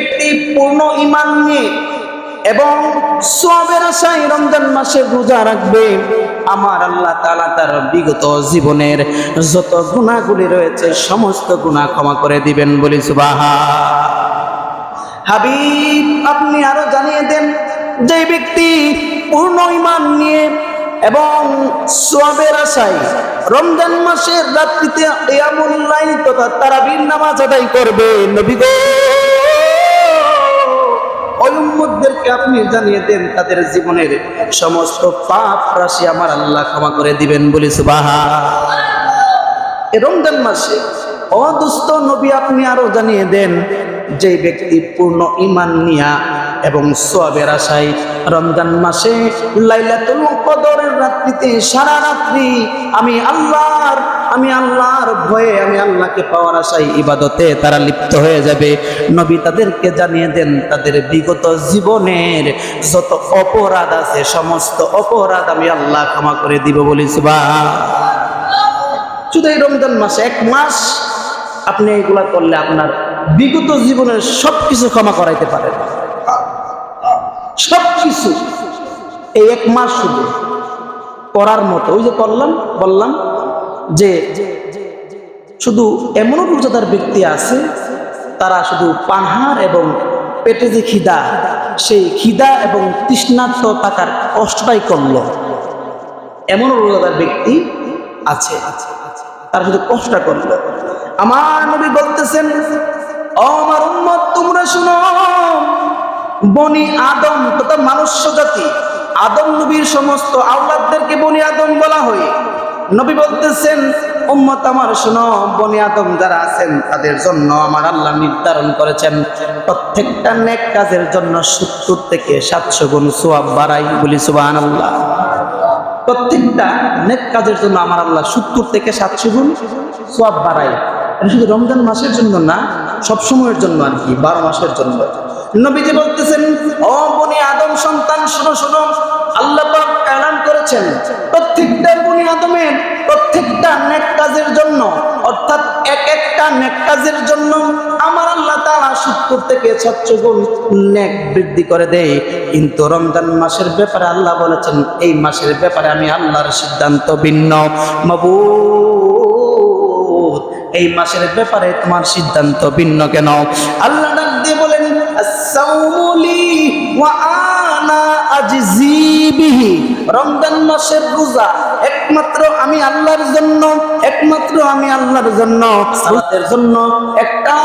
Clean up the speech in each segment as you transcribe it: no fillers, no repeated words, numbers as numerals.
ব্যক্তি পূর্ণ ঈমান নিয়ে এবং সওয়াবের আশায় রমজান মাসে রোজা রাখবে, আমার আল্লাহ তাআলা তার বিগত জীবনের যত গুনাহগুলি রয়েছে সমস্ত গুনাহ ক্ষমা করে দিবেন। বলি সুবহান। হাবিব আপনি আরো জানিয়ে দেন, যে ব্যক্তি পূর্ণ ঈমান নিয়ে এবং সওয়াবের আশায় রমজান মাসের রাত্রিতে কিয়ামুল লাইল তথা তারাবির নামাজ আদায় করবে, নবী গো ওই উম্মতদেরকে আপনি জানিয়ে দেন তাদের জীবনের সমস্ত পাপ রাশি আমার আল্লাহ ক্ষমা করে দিবেন। বলি সুবহান। এই রমজান মাসে ও দোস্ত নবী আপনি আরো জানিয়ে দেন, যে ব্যক্তি পূর্ণ ঈমান নিয়া এবং সওয়াবের আশায় রমজান মাসে লাইলাতুল কদরের রাত্রিতে সারা রাত্রি আমি আল্লাহর ভয়ে আমি আল্লাহকে পাওয়ার আশায় ইবাদতে তারা লিপ্ত হয়ে যাবে, নবী তাদেরকে জানিয়ে দেন তাদের বিগত জীবনের যত অপরাধ আছে সমস্ত অপরাধ আমি আল্লাহ ক্ষমা করে দিব। বলি সুবহান। শুধু এই রমজান মাসে এক মাস আপনি এইগুলা করলে আপনার বিগত জীবনের সবকিছু ক্ষমা করাইতে পারেন, সবকিছু এই এক মাস শুধু করার মতো। ওই যে বললাম যে শুধু এমনও রোজাদার ব্যক্তি আছে তারা শুধু পানহার এবং পেটে যে খিদা, সেই খিদা এবং তৃষ্ণার্ত থাকার কষ্টটাই করলো, এমনও রোজাদার ব্যক্তি আছে তারা শুধু কষ্ট করলো। আমার নবী বলতেছেন, ও আমার উম্মত তোমরা শুনো, বনি আদম তথা মনুষ্য জাতি আদম নবীর সমস্ত আওলাদদেরকে বনি আদম বলা হয়। নবী বলতেছেন, উম্মত আমার শুনো, বনি আদম যারা আছেন তাদের জন্য আমার আল্লাহ নির্ধারণ করেছেন প্রত্যেকটা নেক কাজের জন্য 70 থেকে 700 গুণ সওয়াব বাড়াই। বলি সুবহানাল্লাহ। প্রত্যেকটা নেক কাজের জন্য আমার আল্লাহ 70 থেকে 700 গুণ সওয়াব বাড়ায়। শুধু রমজান মাসের জন্য না, সব সময়ের জন্য আর কি, 12 মাসের জন্য। নবীজি বলতেছেন, ও বনি আদম সন্তান শোনো, আল্লাহ পাক এলান করেছেন প্রত্যেকটা বনি আদমের প্রত্যেকটা নেক কাজের জন্য, অর্থাৎ একটা নেক কাজের জন্য আমার আল্লাহ তাআলা 70 থেকে 700 গুণ নেক বৃদ্ধি করে দেয়। কিন্তু রমজান মাসের ব্যাপারে আল্লাহ বলেছেন, এই মাসের ব্যাপারে আমি আল্লাহর সিদ্ধান্ত ভিন্ন। মাবুদ, এই মাসের ব্যাপারে তোমার সিদ্ধান্ত ভিন্ন কেন? আল্লাহ ডাক দিয়ে বলেন, আস-সাওমু লি ওয়া আনা আজজি বিহি। রমজান মাসের রোজা একমাত্র আমি আল্লাহর জন্য, সালাতের জন্য একটা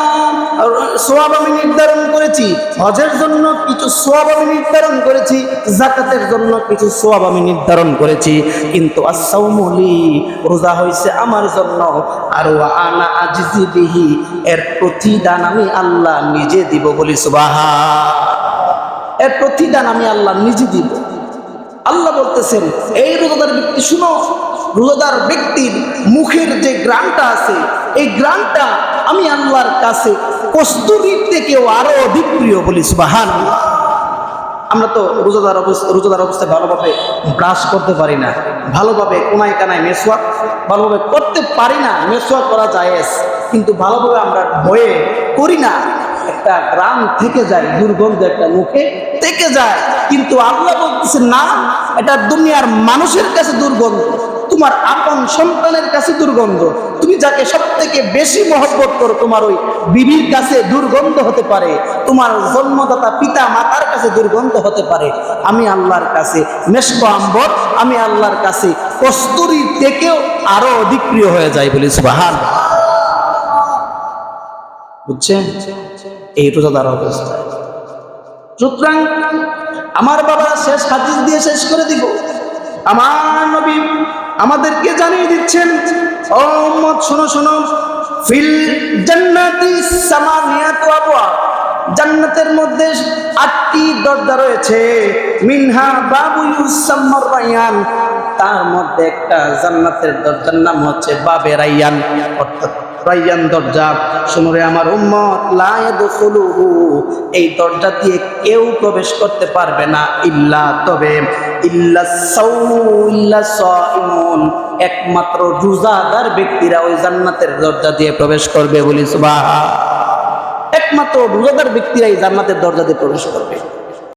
সওয়াব আমি নির্ধারণ করেছি, হজের জন্য কিছু সওয়াব আমি নির্ধারণ করেছি, যাকাতের জন্য কিছু সওয়াব আমি নির্ধারণ করেছি। কিন্তু আস-সাওমু লি, রোজা হইছে আমার জন্য, আর ওয়া আনা আজজি বিহি, এর প্রতিদান আমি আল্লাহ নিজে দিব। বলি সুবহান। এর প্রতিদান আমি আল্লাহ নিজে দিব। আল্লাহ বলতেছেন, এই রোজাদার ব্যক্তি শুনো, রোজাদার ব্যক্তির মুখের যে গ্রানটা আছে, এই গ্রানটা আমি আল্লাহর কাছে কস্তুরীর থেকেও আরো অধিক প্রিয়। বলি সুবহানাল্লাহ। আমরা তো রোজাদার অবস্থায় ভালোভাবে ব্রাশ করতে পারি না, ভালোভাবে কোনায় কানায় মেসওয়াক ভালোভাবে করতে পারি না। মেসওয়াক করা জায়েজ, কিন্তু ভালোভাবে আমরা ভয়ে করি না, একটা গ্রাম থেকে যায়, দুর্গন্ধ একটা মুখে থেকে যায়। কিন্তু আল্লাহ বলতেছে না, এটা দুনিয়ার মানুষের কাছে দুর্গন্ধ, তোমার আপন সন্তানের কাছে দুর্গন্ধ, তুমি যাকে সব থেকে বেশি মহব্বত করো তোমার ওই বিবির কাছে দুর্গন্ধ হতে পারে, তোমার জন্মদাতা পিতা মাতার কাছে দুর্গন্ধ হতে পারে। আমি আল্লাহর কাছে মেশক আম্বর, আমি আল্লাহর কাছে কস্তুরী থেকেও আরো অধিক প্রিয় হয়ে যায়। বলি সুবহানাল্লাহ। বুঝছেন এই রোজাদার অবস্থা? সুতরাং আমার বাবা শেষ হাদিস দিয়ে শেষ করে দিব। আমার নবী আমাদেরকে জানিয়ে দিচ্ছেন, ও উম্মত শোনো, ফিল জান্নাতি সামানিয়াতু আবওয়াব, জান্নাতের মধ্যে 8টি দরজা রয়েছে। মিনহা বাবু ইউসাম্মার রায়্যান, তার মধ্যে একটা জান্নাতের দরজার নাম হচ্ছে বাবে রায়্যান, অর্থাৎ রায়্যান দরজা। শুনো রে আমার উম্মত, লা ইয়াদখুলুহু, এই দরজা দিয়ে কেউ প্রবেশ করতে পারবে না, ইল্লা সাইমুন, একমাত্র রোজাদার ব্যক্তিরা ওই জান্নাতের দরজা দিয়ে প্রবেশ করবে। বলি সুবহান। একমাত্র রোজাদার ব্যক্তিরাই জান্নাতের দরজা দিয়ে প্রবেশ করবে।